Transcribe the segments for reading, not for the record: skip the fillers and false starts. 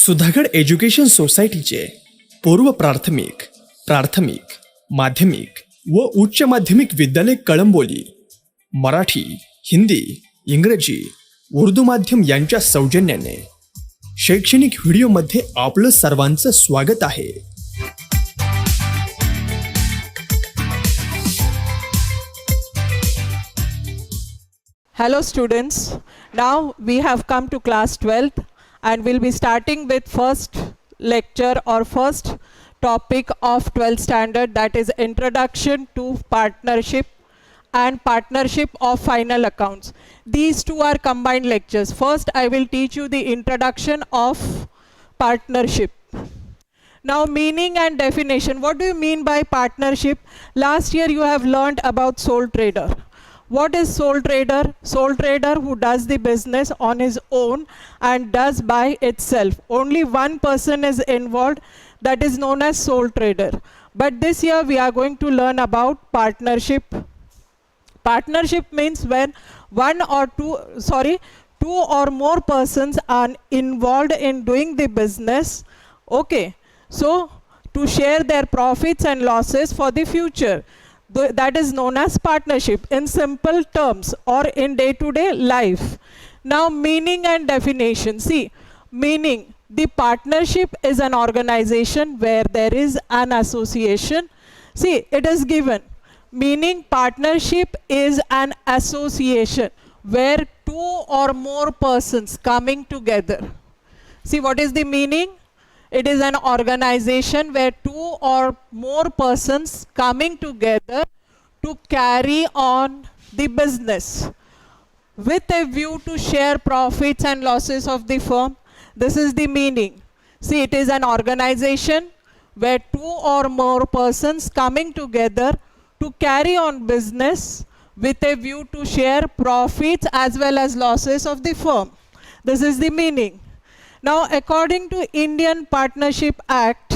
Sudhagad education सोसायटीचे पूर्व प्राथमिक, प्राथमिक, माध्यमिक व उच्च माध्यमिक विद्यालय कळंबोली मराठी, हिंदी, इंग्रजी, उर्दू माध्यम यांच्या सौजन्याने शैक्षणिक व्हिडिओमध्ये आपलं सर्वांचं स्वागत आहे. Hello students, now we have come to class 12th and we'll be starting with first lecture or first topic of 12th standard, that is Introduction to Partnership and Partnership of Final Accounts. These two are combined lectures. First I will teach you the introduction of partnership. Now meaning and definition. What do you mean by partnership? Last year you have learned about sole trader. What is sole trader? Sole trader who does the business on his own and does by itself. Only one person is involved, that is known as sole trader. But this year we are going to learn about partnership. Partnership means when two or more persons are involved in doing the business. Okay, so to share their profits and losses for the future. That is known as partnership in simple terms or in day-to-day life. Now meaning and definition. See, meaning, the partnership is an organization where there is an association. See, it is given. Meaning partnership is an association where two or more persons coming together. See, what is the meaning? It is an organization where two or more persons coming together to carry on the business with a view to share profits and losses of the firm. This is the meaning. See, it is an organization where two or more persons coming together to carry on business with a view to share profits as well as losses of the firm. This is the meaning. Now, according to Indian Partnership Act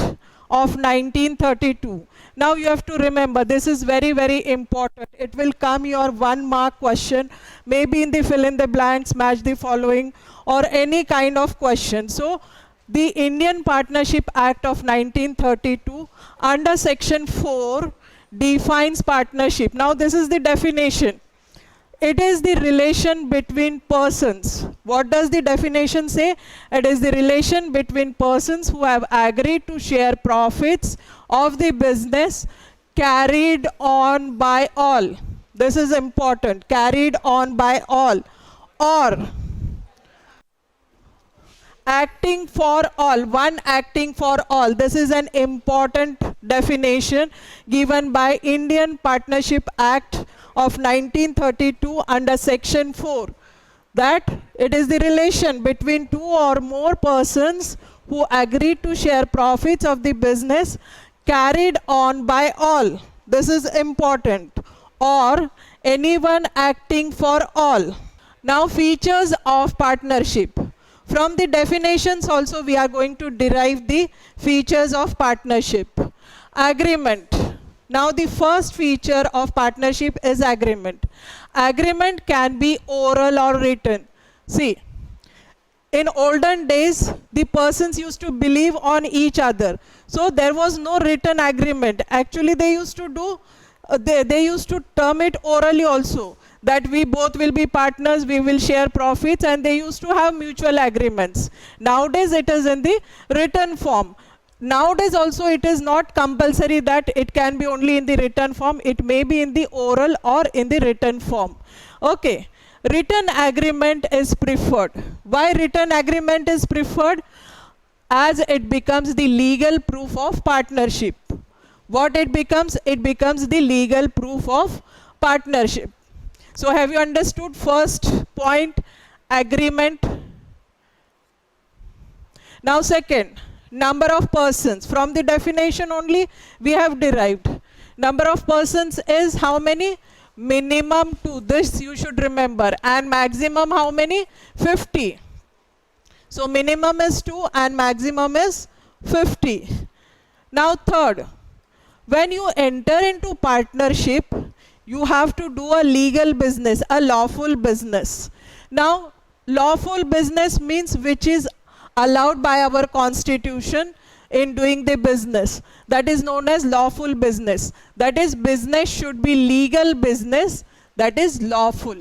of 1932, now you have to remember, this is very, very important. It will come your 1 mark question, maybe in the fill in the blanks, match the following, or any kind of question. So, the Indian Partnership Act of 1932 under section 4 defines partnership. Now, this is the definition. It is the relation between persons. What does the definition say? It is the relation between persons who have agreed to share profits of the business carried on by all. This is important. Carried on by all. Or acting for all. One acting for all. This is an important definition given by Indian Partnership Act of 1932 under section 4, that it is the relation between two or more persons who agree to share profits of the business carried on by all. This is important. Or anyone acting for all. Now features of partnership. From the definitions also we are going to derive the features of partnership. Agreement. Now the first feature of partnership is agreement. Agreement can be oral or written. See, in olden days, the persons used to believe on each other. So there was no written agreement. Actually, they used to do, they used to term it orally also, that we both will be partners, we will share profits, and they used to have mutual agreements. Nowadays, it is in the written form. Nowadays also it is not compulsory that it can be only in the written form. It may be in the oral or in the written form. Okay. Written agreement is preferred. Why written agreement is preferred? As it becomes the legal proof of partnership. What it becomes? It becomes the legal proof of partnership. So have you understood first point, agreement? Now second, number of persons. From the definition only we have derived. Number of persons is how many? Minimum 2. This you should remember. And maximum how many? 50. So minimum is 2 and maximum is 50. Now third, when you enter into partnership, you have to do a legal business, a lawful business. Now lawful business means which is allowed by our constitution in doing the business. That is known as lawful business. That is, business should be legal business, that is lawful.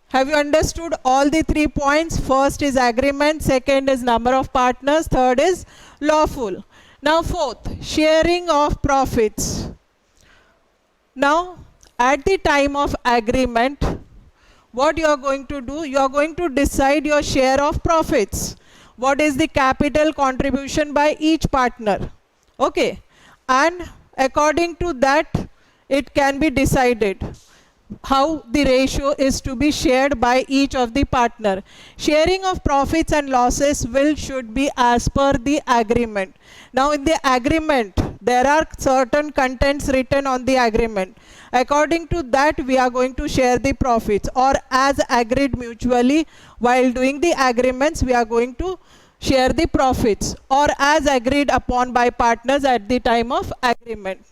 Have you understood all the 3 points? First is agreement, second is number of partners, third is lawful. Now fourth, sharing of profits. Now at the time of agreement, what you are going to do? You are going to decide your share of profits. What is the capital contribution by each partner? Okay. And according to that, it can be decided how the ratio is to be shared by each of the partner. Sharing of profits and losses should be as per the agreement. Now in the agreement, there are certain contents written on the agreement. According to that, we are going to share the profits, or as agreed mutually while doing the agreements, we are going to share the profits, or as agreed upon by partners at the time of agreement.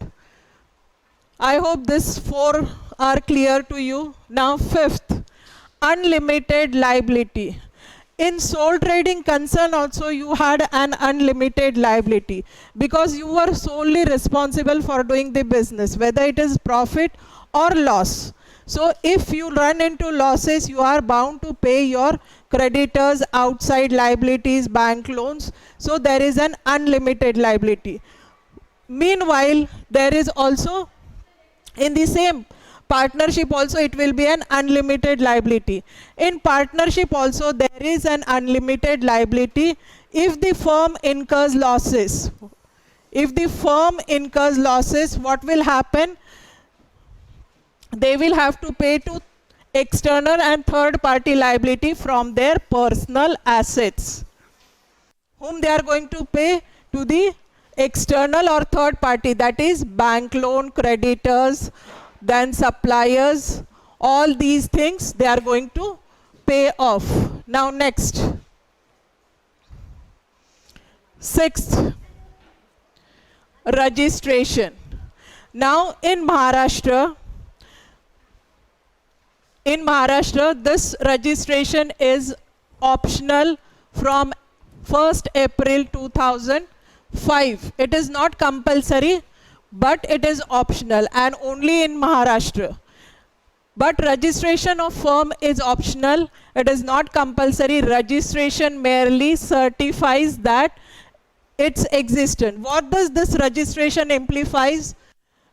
I hope these 4 are clear to you. Now fifth, unlimited liability. In sole trading concern also, you had an unlimited liability because you were solely responsible for doing the business, whether it is profit or loss. So if you run into losses, you are bound to pay your creditors, outside liabilities, bank loans. So there is an unlimited liability. Meanwhile, there is also in the same partnership also, it will be an unlimited liability. In partnership also, there is an unlimited liability if the firm incurs losses. If the firm incurs losses, what will happen? They will have to pay to external and third party liability from their personal assets. Whom they are going to pay? To the external or third party, that is bank loan, creditors, then suppliers, all these things they are going to pay off. Now next, sixth, registration. Now in Maharashtra, this registration is optional from 1st April 2005. It is not compulsory, but it is optional and only in Maharashtra. But registration of firm is optional. It is not compulsory. Registration merely certifies that it's existent. What does this registration implies?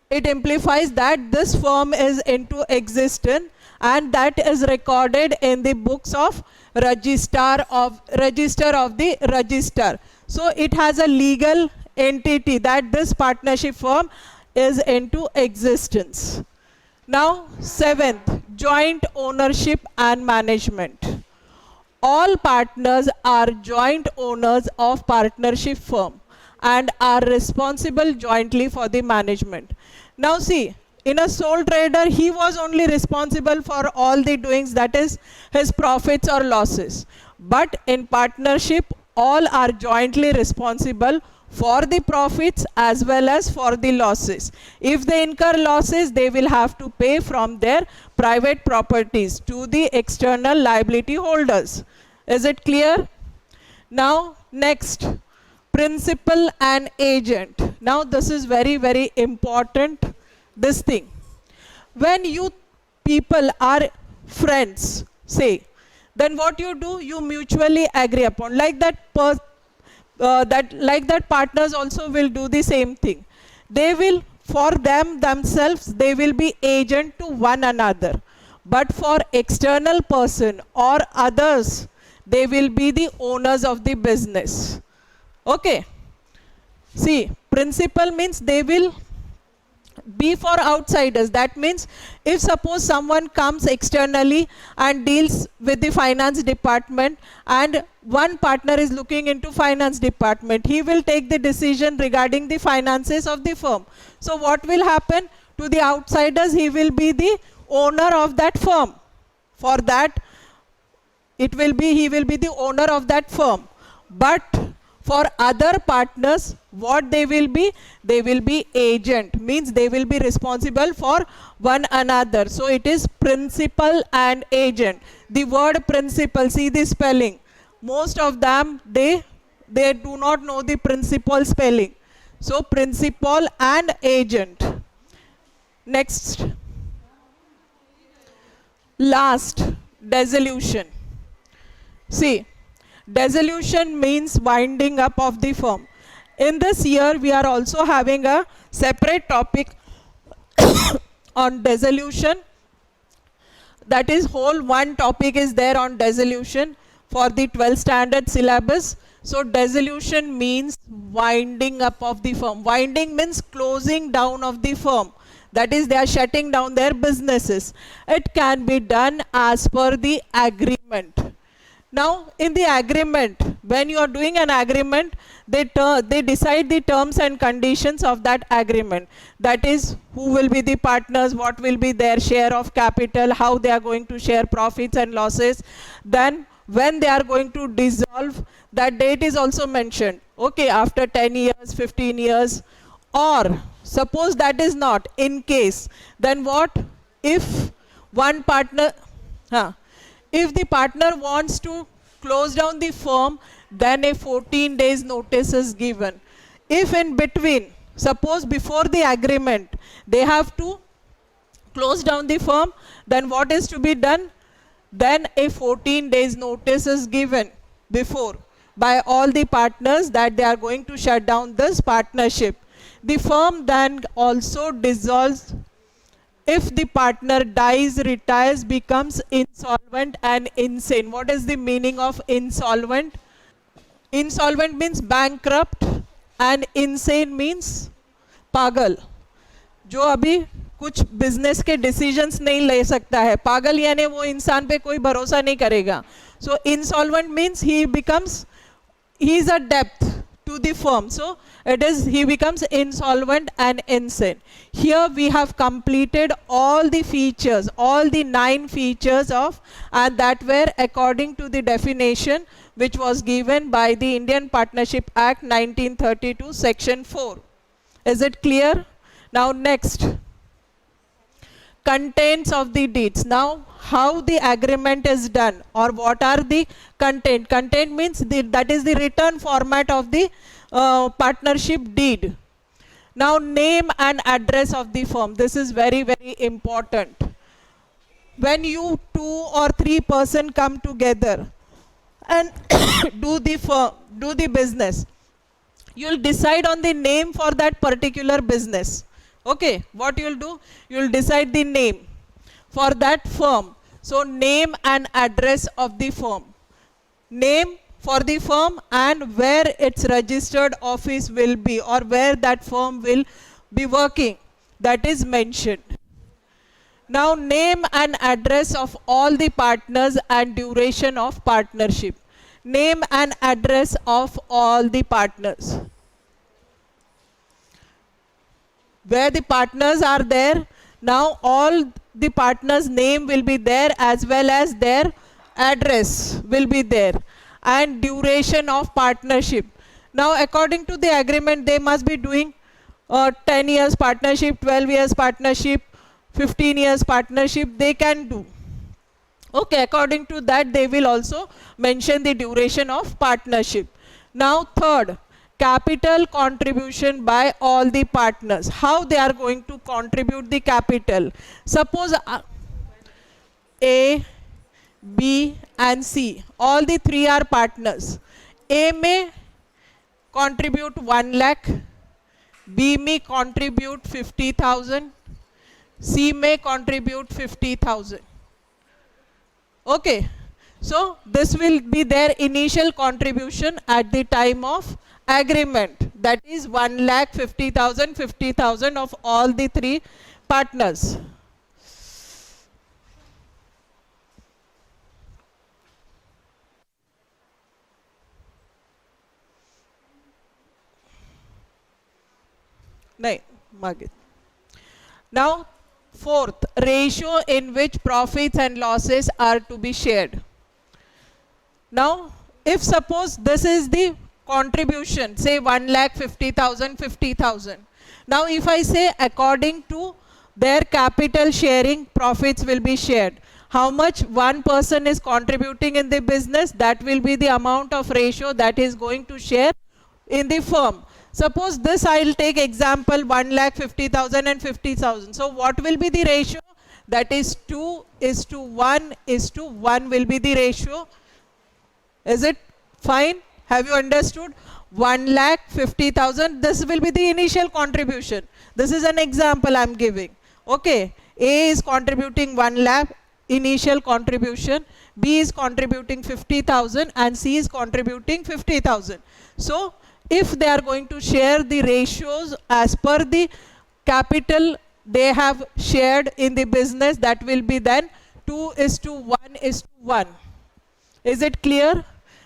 It implies that this firm is into existence and that is recorded in the books of register of the register. So it has a legal entity that this partnership firm is into existence. Now seventh, joint ownership and management. All partners are joint owners of partnership firm and are responsible jointly for the management. Now see, in a sole trader, he was only responsible for all the doings, that is his profits or losses. But in partnership, all are jointly responsible for the profits as well as for the losses. If they incur losses, they will have to pay from their private properties to the external liability holders. Is it clear? Now next, principal and agent. Now this is very, very important, this thing. When you people are friends, say, then what you do, you mutually agree upon. Like that partners also will do the same thing. They will, for themselves, they will be agent to one another. But for external person or others, they will be the owners of the business. Okay. See, principal means they will be for outsiders. That means if suppose someone comes externally and deals with the finance department and one partner is looking into finance department, he will take the decision regarding the finances of the firm. So what will happen to the outsiders? He will be the owner of that firm. For that, he will be the owner of that firm. But for other partners, what they will be? They will be agent, means they will be responsible for one another. So it is principal and agent. The word principal, see the spelling. most of them, they do not know the principal spelling. So principal and agent. Next. Last, dissolution. See, dissolution means winding up of the firm. In this year, we are also having a separate topic on dissolution. That is, whole one topic is there on dissolution for the 12th standard syllabus. So dissolution means winding up of the firm. Winding means closing down of the firm. That is, they are shutting down their businesses. It can be done as per the agreement. Now, in the agreement, when you are doing an agreement, they decide the terms and conditions of that agreement. That is, who will be the partners, what will be their share of capital, how they are going to share profits and losses. Then, when they are going to dissolve, that date is also mentioned. Okay, after 10 years, 15 years, or suppose that is not in case, then what? If one partner, if the partner wants to close down the firm, then a 14 days notice is given. If in between, suppose before the agreement, they have to close down the firm, then what is to be done? Then a 14 days notice is given before by all the partners that they are going to shut down this partnership. The firm then also dissolves if the partner dies, retires, becomes insolvent and insane. What is the meaning of insolvent? Insolvent means bankrupt and insane means पागल, जो अभी कुछ business के decisions नहीं ले सकता है. पागल यानी वो इंसान पे कोई भरोसा नहीं करेगा. So insolvent means he is a debt to the firm. So it is, he becomes insolvent and insane. Here we have completed all the features, all the 9 features of, and that were according to the definition which was given by the Indian Partnership Act 1932 section 4. Is it clear? Now next, contents of the deeds. Now how the agreement is done, or what are the content? Content means that is the written format of the partnership deed. Now name and address of the firm. This is very, very important. When you 2 or 3 person come together and do the business, you'll decide on the name for that particular business. Okay, what you'll do? You'll decide the name for that firm. So name and address of the firm. Name for the firm and where its registered office will be, or where that firm will be working, that is mentioned. Now name and address of all the partners and duration of partnership. Name and address of all the partners. Where the partners are there, now all the partners' name will be there as well as their address will be there, and duration of partnership. Now according to the agreement, they must be doing 10 years partnership, 12 years partnership, 15 years partnership, they can do. Okay, according to that they will also mention the duration of partnership. Now third, capital contribution by all the partners. How they are going to contribute the capital? Suppose A, B and C, all the 3 are partners. A may contribute 1 lakh, B may contribute 50,000, C may contribute 50,000. Okay, so this will be their initial contribution at the time of agreement. That is 1 lakh 50,000, 50,000 of all the 3 partners. Now fourth, ratio in which profits and losses are to be shared. Now if suppose this is the contribution, say 1 lakh 50,000, 50,000. Now if I say according to their capital sharing, profits will be shared. how much one person is contributing in the business, that will be the amount of ratio that is going to share in the firm. Suppose this, I'll take example 1,50,000 and 50,000. So what will be the ratio? That is 2:1:1 will be the ratio. Is it fine? Have you understood? 1,50,000, this will be the initial contribution. This is an example I'm giving. Okay, A is contributing 1 lakh initial contribution, B is contributing 50,000 and C is contributing 50,000. So if they are going to share the ratios as per the capital they have shared in the business, that will be then 2:1:1. Is it clear?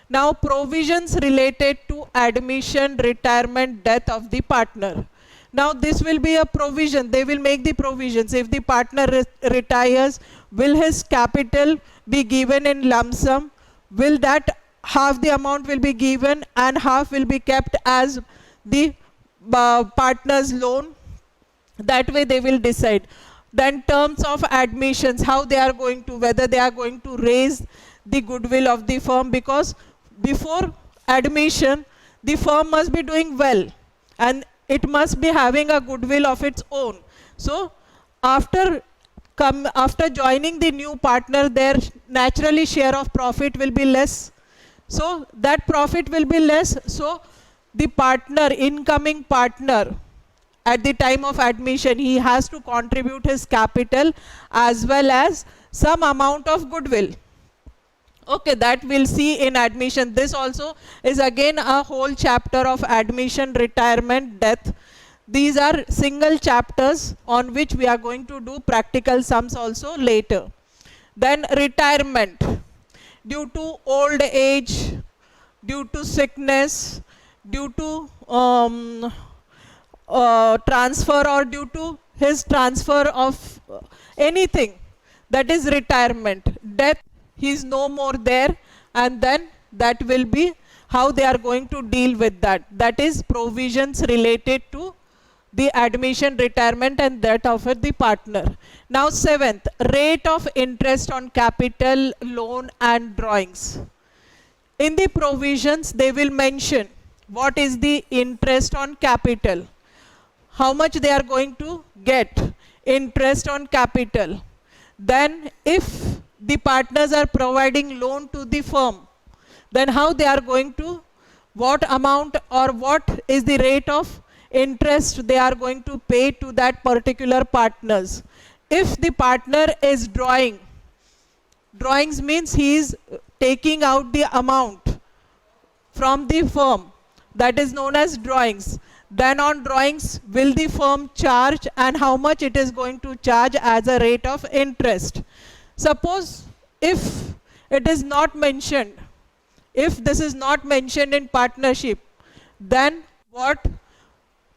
Now provisions related to admission, retirement, death of the partner. Now this will be a provision. They will make the provisions. If the partner retires, will his capital be given in lump sum? Will that half the amount will be given and half will be kept as the partner's loan? That way they will decide. Then terms of admissions, how they are going to, whether they are going to raise the goodwill of the firm, because before admission the firm must be doing well and it must be having a goodwill of its own. So after joining the new partner, their naturally share of profit will be less. So that profit will be less. So the partner, incoming partner, at the time of admission, he has to contribute his capital as well as some amount of goodwill. Okay, that we'll see in admission. This also is again a whole chapter of admission, retirement, death. These are single chapters on which we are going to do practical sums also later. Then retirement, due to old age, due to sickness, due to transfer, or due to his transfer of anything, that is retirement. Death, he is no more there, and then that will be how they are going to deal with that. That is provisions related to the admission, retirement and death of the partner. Now seventh, rate of interest on capital, loan and drawings. In the provisions they will mention what is the interest on capital, how much they are going to get interest on capital. Then if the partners are providing loan to the firm, then how they are going to, what amount or what is the rate of interest they are going to pay to that particular partners. If the partner is drawings means he is taking out the amount from the firm, that is known as drawings. Then on drawings will the firm charge and how much it is going to charge as a rate of interest. Suppose if it is not mentioned, if this is not mentioned in partnership, then what?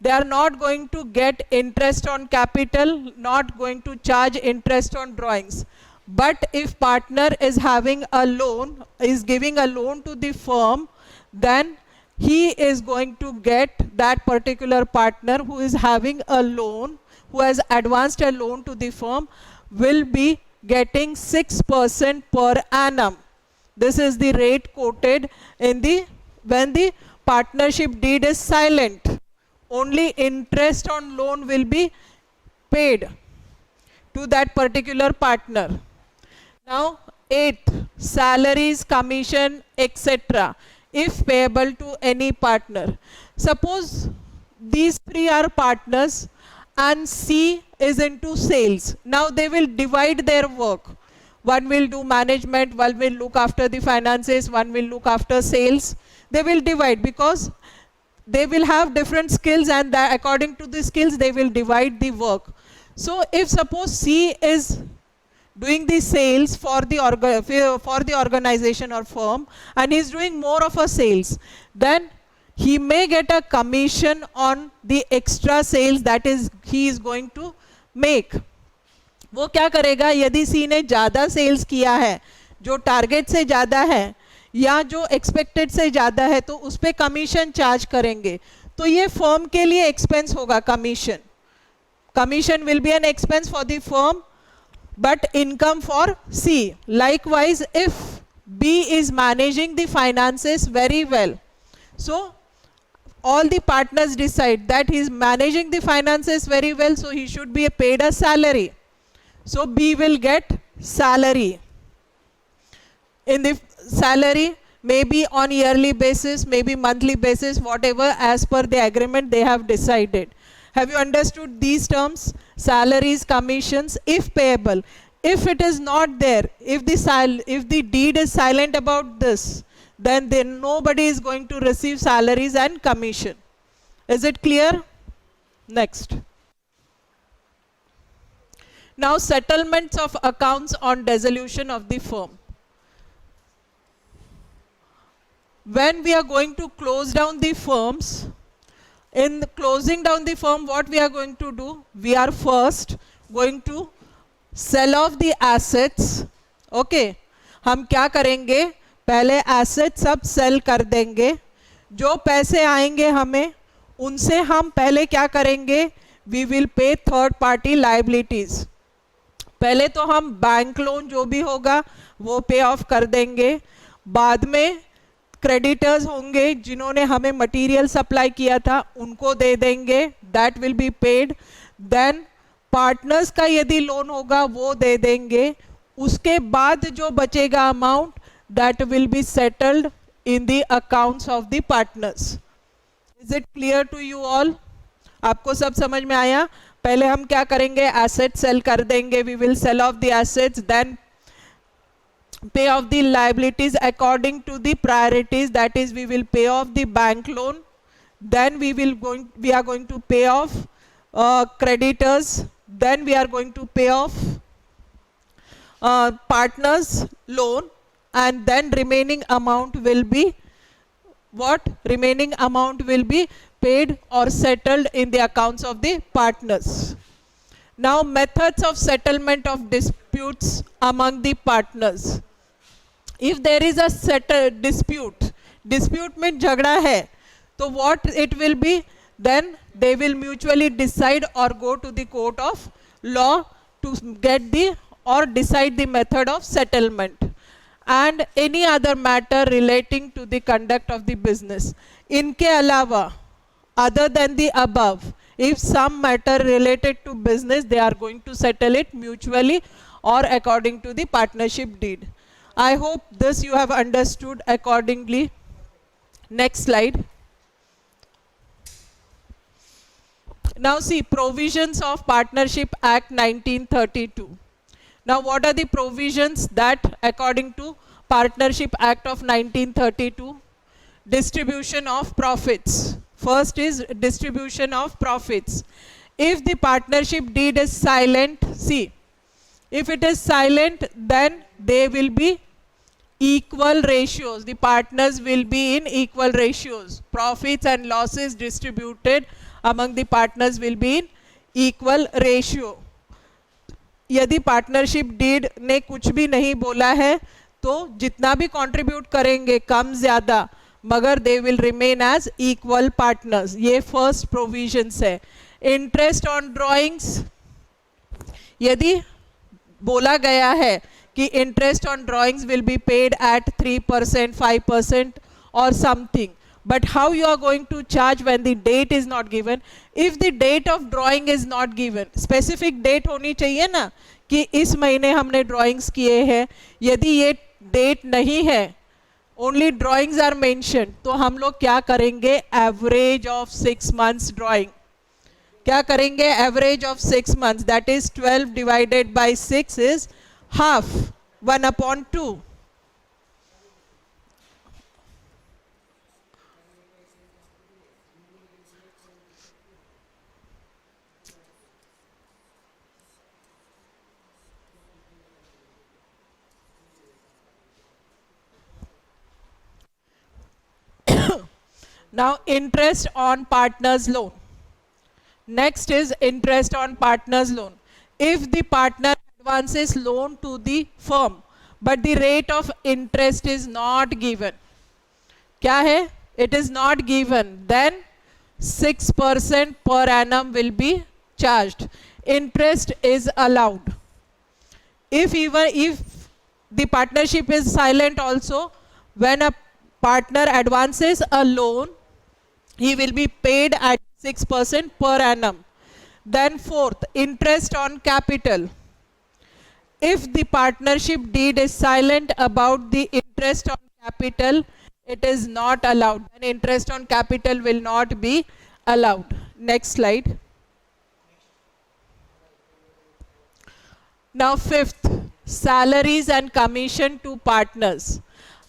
They are not going to get interest on capital, not going to charge interest on drawings. But if partner is having a loan, is giving a loan to the firm, then he is going to get, that particular partner who is having a loan, who has advanced a loan to the firm, will be getting 6% per annum. This is the rate quoted in the, when the partnership deed is silent. Only interest on loan will be paid to that particular partner. Now eighth, salaries, commission, etc. if payable to any partner. Suppose these three are partners and C is into sales. Now they will divide their work. One will do management, one will look after the finances, one will look after sales. They will divide because they will have different skills, and that according to the skills they will divide the work. So if suppose C is doing the sales for the organization or firm and he is doing more of a sales, then he may get a commission on the extra sales that is he is going to make. वो क्या करेगा, यदि सी ने ज़्यादा sales किया है, जो target से ज़्यादा है या जो एक्सपेक्टेड से ज़्यादा है, तो उस पर कमीशन चार्ज करेंगे. तो ये फर्म के लिए एक्सपेंस होगा. Commission will be an expense for the firm but income for C. Likewise, if B is managing the finances very well, so all the partners decide that he is managing the finances very well, so he should be paid a salary. So B will get salary. In the salary, maybe on yearly basis, maybe monthly basis, whatever as per the agreement they have decided. Have you understood these terms? Salaries, commissions, if payable. If it is not there, if the deed is silent about this, then nobody is going to receive salaries and commission. Is it clear? Next. Now, settlements of accounts on dissolution of the firm. When we are going to close down the firms, in closing down the firm, what we are going to do? We are first going to sell off the assets. Okay, हम क्या करेंगे? पहले assets सब sell कर देंगे. जो पैसे आएंगे हमें, उनसे हम पहले क्या करेंगे? We will pay third party liabilities. पहले तो हम बैंक लोन जो भी होगा वो पे ऑफ कर देंगे. बाद में क्रेडिटर्स होंगे जिन्होंने हमें मटेरियल सप्लाई किया था उनको दे देंगे, that will be paid. Then partners का यदि लोन होगा वो दे देंगे. उसके बाद जो बचेगा amount, that will be settled in the accounts of the partners. Is it clear to you all? आपको सब समझ में आया? पहले हम क्या करेंगे? एसेट सेल कर देंगे. We will sell off the assets, then pay off the liabilities according to the priorities, that is we will pay off the bank loan, then we are going to pay off creditors, then we are going to pay off partners loan, and then remaining amount will be what? Remaining amount will be paid or settled in the accounts of the partners. Now, methods of settlement of disputes among the partners. If there is a dispute में झगड़ा है, तो what it will be? Then they will mutually decide or go to the court of law to get the or decide the method of settlement, and any other matter relating to the conduct of the business. इनके अलावा, other than the above, if some matter related to business, they are going to settle it mutually or according to the partnership deed. I hope this you have understood accordingly. Next slide. Now see, provisions of Partnership Act 1932. Now what are the provisions that according to Partnership Act of 1932? Distribution of profits. First is distribution of profits. If the partnership deed is silent, see, if it is silent, then they will be equal ratios. The partners will be in equal ratios. Profits and losses distributed among the partners will be in equal ratio. यदि partnership deed ने कुछ भी नहीं बोला है तो जितना भी कंट्रीब्यूट करेंगे कम ज़्यादा, मगर they will remain as equal partners. ये फर्स्ट प्रोविजंस है. इंटरेस्ट ऑन ड्राइंग्स, यदि बोला गया है कि interest on drawings will be paid at 3%, 5% और something, but how you are going to charge when the date is not given? If the date of drawing is not given, specific date होनी चाहिए ना कि इस महीने हमने drawings किए हैं. यदि ये date नहीं है, only drawings are mentioned, तो हम लोग क्या करेंगे? Average of 6 months drawing. क्या करेंगे? Average of 6 months, that is 12 divided by 6 is half, 1/2. Now interest on partner's loan. Next is interest on partner's loan. If the partner advances loan to the firm but the rate of interest is not given, क्या है? It is not given, then 6% per annum will be charged. Interest is allowed. if the partnership is silent also, when a partner advances a loan, he will be paid at 6% per annum. Then fourth, interest on capital. If the partnership deed is silent about the interest on capital, it is not allowed. And interest on capital will not be allowed. Next slide. Now fifth, salaries and commission to partners.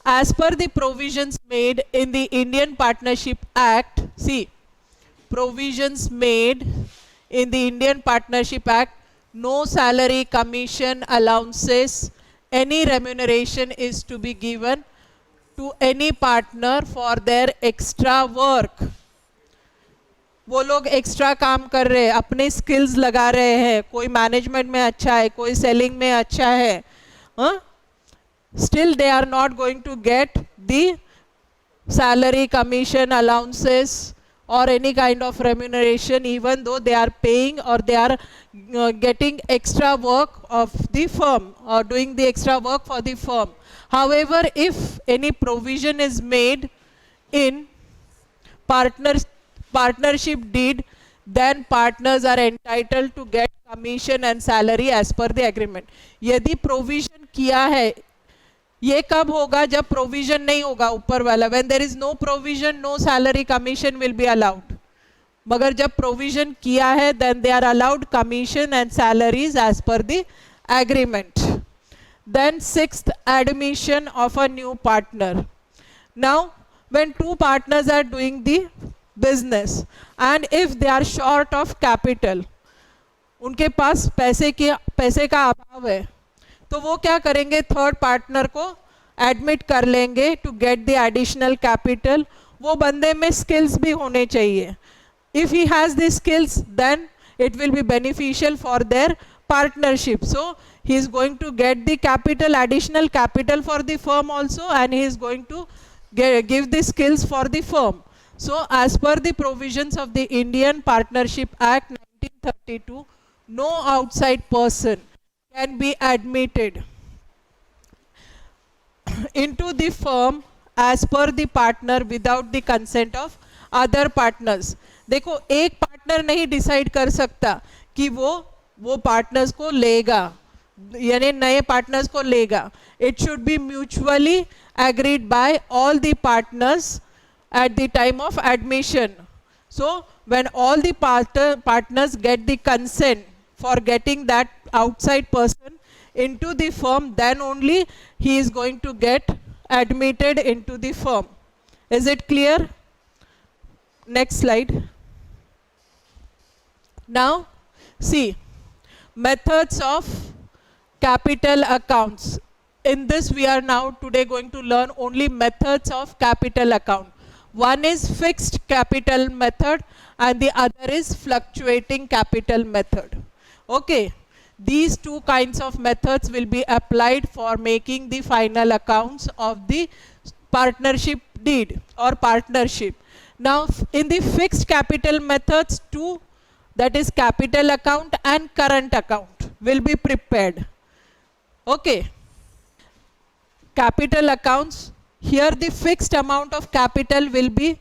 As per the provisions made in the Indian Partnership Act, see, provisions made in the Indian Partnership Act, no salary, commission, allowances, any remuneration is to be given to any partner for their extra work. वो लोग extra काम कर रहे हैं, अपने skills लगा रहे हैं, कोई मैनेजमेंट में अच्छा है, कोई सेलिंग में अच्छा है, still they are not going to get the salary, commission, allowances or any kind of remuneration, even though they are paying or they are getting extra work of the firm or doing the extra work for the firm. However, if any provision is made in partnership deed, then partners are entitled to get commission and salary as per the agreement. यदि provision किया है, ये कब होगा? जब provision नहीं होगा ऊपर वाला. When there is no provision, no salary, commission will be allowed. मगर जब provision किया है, then they are allowed commission and salaries as per the agreement. Then sixth, admission of a new partner. Now, when two partners are doing the business and if they are short of capital, उनके पास पैसे का अभाव है, तो वो क्या करेंगे? Third partner को एडमिट कर लेंगे to get the additional capital. वो बंदे में स्किल्स भी होने चाहिए. If he has the skills, then it will be beneficial for their partnership. So he is going to get the capital, additional capital for the firm also, and he is going to give the skills for the firm. So as per the provisions of the Indian Partnership Act 1932, no outside person can be admitted into the firm as per the partner without the consent of other partners. देखो, एक partner नहीं decide कर सकता कि वो partners को लेगा, यानी नए पार्टनर्स को लेगा. It should be mutually agreed by all the partners at the time of admission. So when all the partners get the consent for getting that outside person into the firm, then only he is going to get admitted into the firm. Is it clear? Next slide. Now see, methods of capital accounts. In this we are now today going to learn only methods of capital account. One is fixed capital method and the other is fluctuating capital method. Okay, these two kinds of methods will be applied for making the final accounts of the partnership deed or partnership. Now in the fixed capital methods, two, that is capital account and current account, will be prepared. Okay, capital accounts, here the fixed amount of capital will be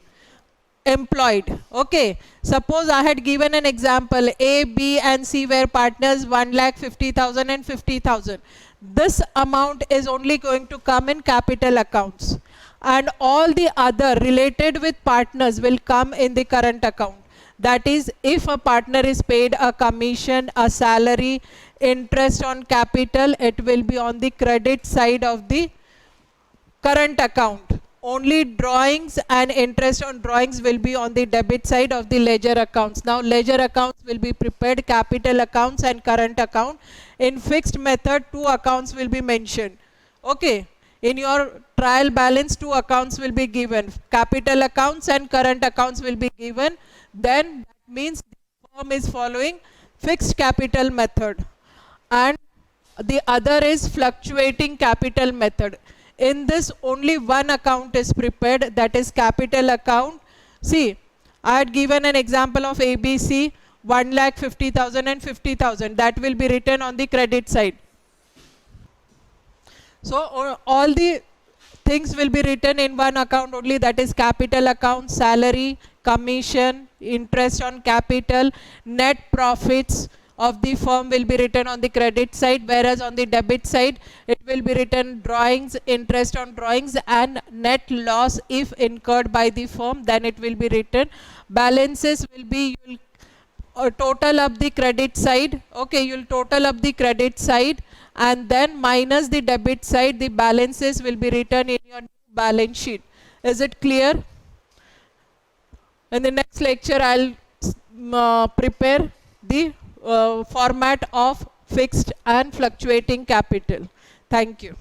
employed. Okay, suppose I had given an example, A, B and C were partners, 1,50,000 and 50,000. This amount is only going to come in capital accounts, and all the other related with partners will come in the current account. That is, if a partner is paid a commission, a salary, interest on capital, it will be on the credit side of the current account. Only drawings and interest on drawings will be on the debit side of the ledger accounts. Now ledger accounts will be prepared, capital accounts and current account. In fixed method, two accounts will be mentioned. Okay, in your trial balance, two accounts will be given, capital accounts and current accounts will be given. Then that means the firm is following fixed capital method, and the other is fluctuating capital method. In this, only one account is prepared, that is capital account. See, I had given an example of ABC, 1,50,000 and 50,000. That will be written on the credit side. So all the things will be written in one account only, that is capital account, salary, commission, interest on capital, net profits of the firm will be written on the credit side, whereas on the debit side it will be written drawings, interest on drawings, and net loss if incurred by the firm, then it will be written. Balances will be, you will total up the credit side, okay, you'll total up the credit side and then minus the debit side, the balances will be written in your balance sheet. Is it clear? In the next lecture I'll prepare the format of fixed and fluctuating capital. Thank you.